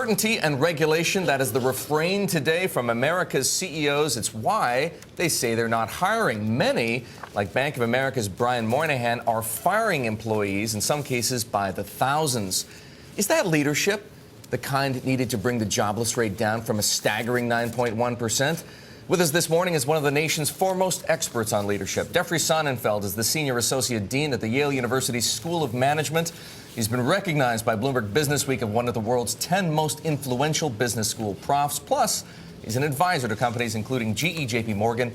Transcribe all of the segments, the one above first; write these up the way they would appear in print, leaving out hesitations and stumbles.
Uncertainty and regulation, that is the refrain today from America's CEOs. It's why they say they're not hiring. Many, like Bank of America's Brian Moynihan, are firing employees, in some cases by the thousands. Is that leadership, the kind needed to bring the jobless rate down from a staggering 9.1%? With us this morning is one of the nation's foremost experts on leadership. Sonnenfeld is the Senior Associate Dean at the Yale University School of Management. He's been recognized by Bloomberg Businessweek as one of the world's 10 most influential business school profs. Plus, he's an advisor to companies including GE, JP Morgan,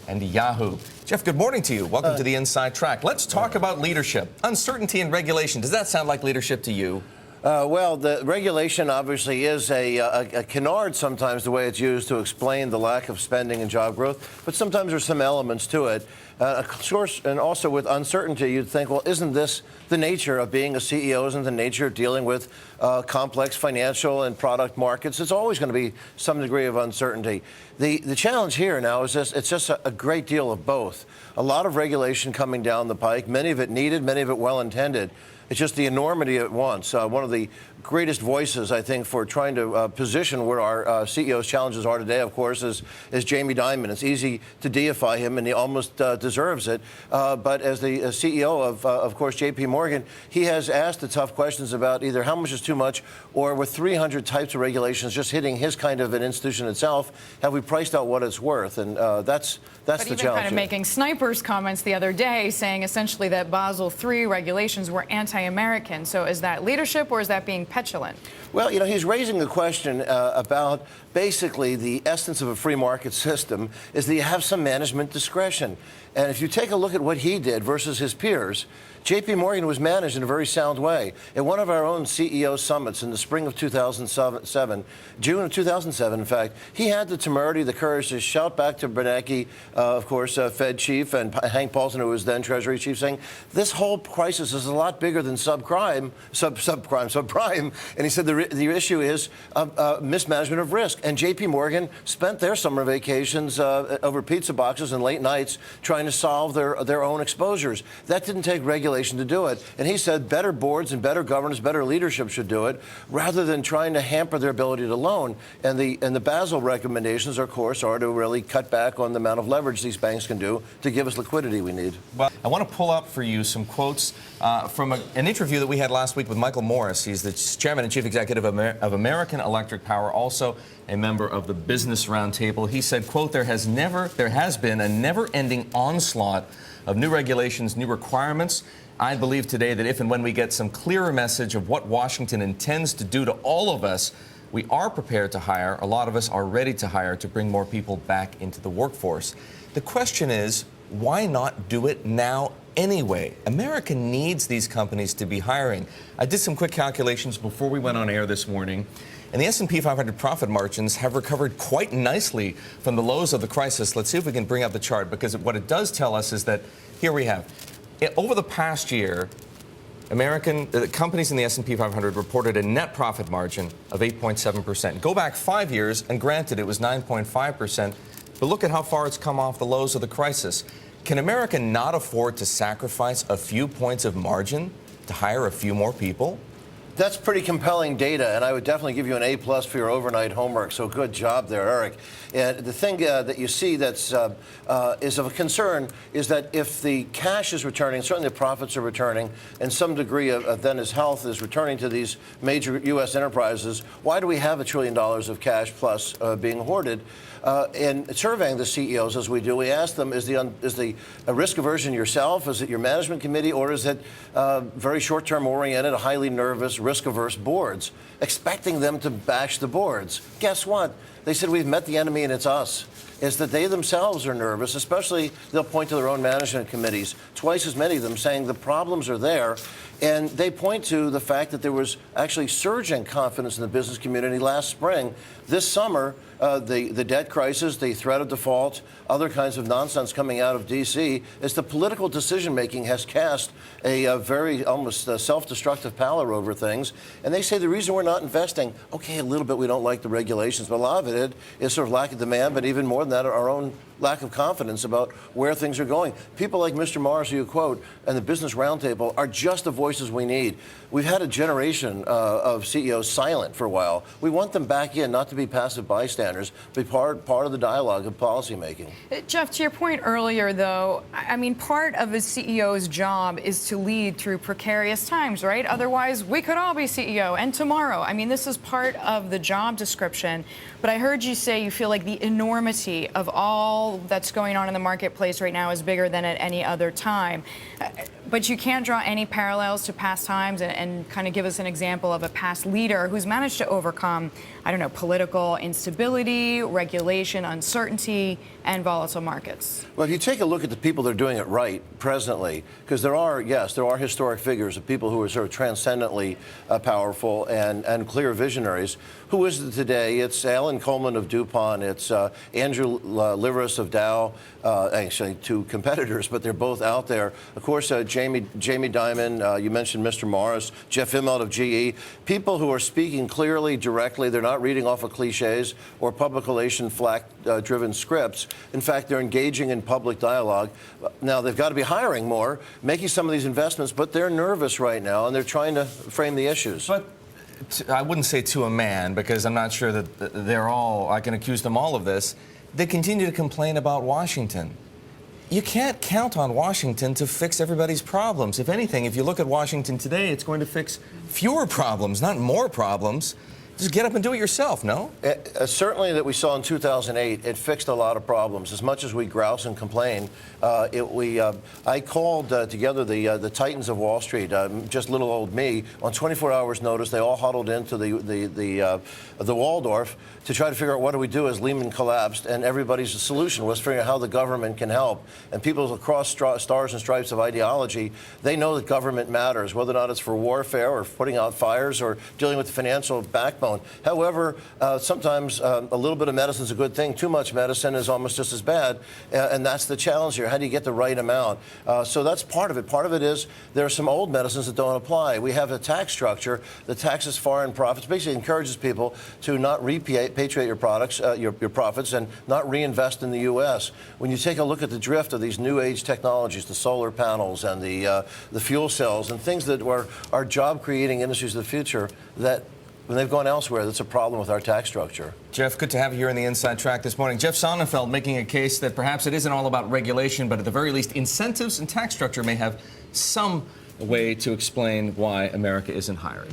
and Yahoo. Jeff, good morning to you. Welcome to the Inside Track. Let's talk about leadership. Uncertainty and regulation. Does that sound like leadership to you? Well, the regulation obviously is a canard sometimes, the way it's used to explain the lack of spending and job growth, but sometimes there's some elements to it. Of course, and also with uncertainty, you'd think, well, isn't this the nature of being a CEO? Isn't the nature of dealing with complex financial and product markets? It's always going to be some degree of uncertainty. The challenge here now is it's just a great deal of both. A lot of regulation coming down the pike, many of it needed, many of it well-intended. It's just the enormity at once. One of the greatest voices, I think, for trying to position where our CEO's challenges are today, of course, is Jamie Dimon. It's easy to deify him, and he almost deserves it. But as the CEO of course, JP Morgan, he has asked the tough questions about either how much is too much, or with 300 types of regulations just hitting his kind of an institution itself, have we priced out what it's worth? And that's the challenge. But even kind of making snipers comments the other day, saying essentially that Basel III regulations were anti-American. So is that leadership, or is that being petulant? Well, you know, he's raising a question about basically the essence of a free market system is that you have some management discretion. And if you take a look at what he did versus his peers, JP Morgan was managed in a very sound way. At one of our own CEO summits in the spring of 2007, June of 2007, in fact, he had the temerity, the courage to shout back to Bernanke, of course, Fed chief, and Hank Paulson, who was then Treasury chief, saying, this whole crisis is a lot bigger than subprime. And he said the issue is mismanagement of risk. And JP Morgan spent their summer vacations over pizza boxes and late nights trying to solve their own exposures. That didn't take regulation to do it. And he said better boards and better governance, better leadership should do it, rather than trying to hamper their ability to loan. And the Basel recommendations, of course, are to really cut back on the amount of leverage these banks can do to give us liquidity we need. Well, I want to pull up for you some quotes from an interview that we had last week with Michael Morris. He's the chairman and chief executive of American Electric Power, also a member of the Business Roundtable. He said, quote, there has been a never-ending onslaught of new regulations, new requirements. I believe today that if and when we get some clearer message of what Washington intends to do to all of us, we are prepared to hire. A lot of us are ready to hire to bring more people back into the workforce. The question is, why not do it now anyway? America needs these companies to be hiring. I did some quick calculations before we went on air this morning, and the S&P 500 profit margins have recovered quite nicely from the lows of the crisis. Let's see if we can bring up the chart, because what it does tell us is that here we have, over the past year, companies in the S&P 500 reported a net profit margin of 8.7%. Go back 5 years, and granted, it was 9.5%, but look at how far it's come off the lows of the crisis. Can America not afford to sacrifice a few points of margin to hire a few more people? That's pretty compelling data, and I would definitely give you an A+ for your overnight homework. So good job there, Erik. And the thing that you see that's is of a concern is that if the cash is returning, certainly the profits are returning, and some degree of then his health is returning to these major U.S. enterprises, why do we have $1 trillion of cash plus being hoarded? And surveying the CEOs as we do, we ask them, is the risk aversion yourself? Is it your management committee? Or is it very short-term oriented, highly nervous, risk-averse boards, expecting them to bash the boards? Guess what? They said we've met the enemy and it's us. Is that they themselves are nervous, especially they'll point to their own management committees, twice as many of them saying the problems are there. And they point to the fact that there was actually surging confidence in the business community last spring. This summer, the debt crisis, the threat of default, other kinds of nonsense coming out of D.C. is the political decision-making has cast a very almost self-destructive pallor over things. And they say the reason we're not investing, okay, a little bit we don't like the regulations, but a lot of it is sort of lack of demand, but even more than that, our own lack of confidence about where things are going. People like Mr. Morris, who you quote, and the Business Roundtable are just the voices we need. We've had a generation of CEOs silent for a while. We want them back in, not to be passive bystanders, be part of the dialogue of policymaking. Jeff, to your point earlier, though, I mean, part of a CEO's job is to lead through precarious times, right? Otherwise, we could all be CEO, and tomorrow. I mean, this is part of the job description. But I heard you say you feel like the enormity of all that's going on in the marketplace right now is bigger than at any other time. But you can't draw any parallels to past times and kind of give us an example of a past leader who's managed to overcome, I don't know, political instability, regulation, uncertainty, and volatile markets. Well, if you take a look at the people that are doing it right presently, because there are historic figures of people who are sort of transcendently powerful and clear visionaries. Who is it today? It's Alan Coleman of DuPont. It's Andrew Liveris of Dow. Actually, two competitors, but they're both out there. Of course, Jamie Dimon. You mentioned Mr. Morris. Jeff Immelt of GE. People who are speaking clearly, directly. They're not reading off of cliches or public relation flak-driven scripts. In fact, they're engaging in public dialogue. Now, they've got to be hiring more, making some of these investments, but they're nervous right now, and they're trying to frame the issues. But I wouldn't say to a man, because I'm not sure that I can accuse them all of this. They continue to complain about Washington. You can't count on Washington to fix everybody's problems. If anything, if you look at Washington today, it's going to fix fewer problems, not more problems. Just get up and do it yourself, no? Certainly that we saw in 2008, it fixed a lot of problems. As much as we grouse and complain, I called together the titans of Wall Street, just little old me, on 24 hours notice. They all huddled into the Waldorf to try to figure out what do we do as Lehman collapsed, and everybody's solution was figuring out how the government can help. And people across stars and stripes of ideology, they know that government matters, whether or not it's for warfare or putting out fires or dealing with the financial backbone. However, sometimes a little bit of medicine is a good thing. Too much medicine is almost just as bad, and that's the challenge here. How do you get the right amount? So that's part of it. Part of it is there are some old medicines that don't apply. We have a tax structure that taxes foreign profits, basically encourages people to not repatriate your profits and not reinvest in the U.S. When you take a look at the drift of these new age technologies, the solar panels and the fuel cells and things that are job-creating industries of the future, that when they've gone elsewhere, that's a problem with our tax structure. Jeff, good to have you here in the Inside Track this morning. Jeff Sonnenfeld making a case that perhaps it isn't all about regulation, but at the very least, incentives and tax structure may have some way to explain why America isn't hiring.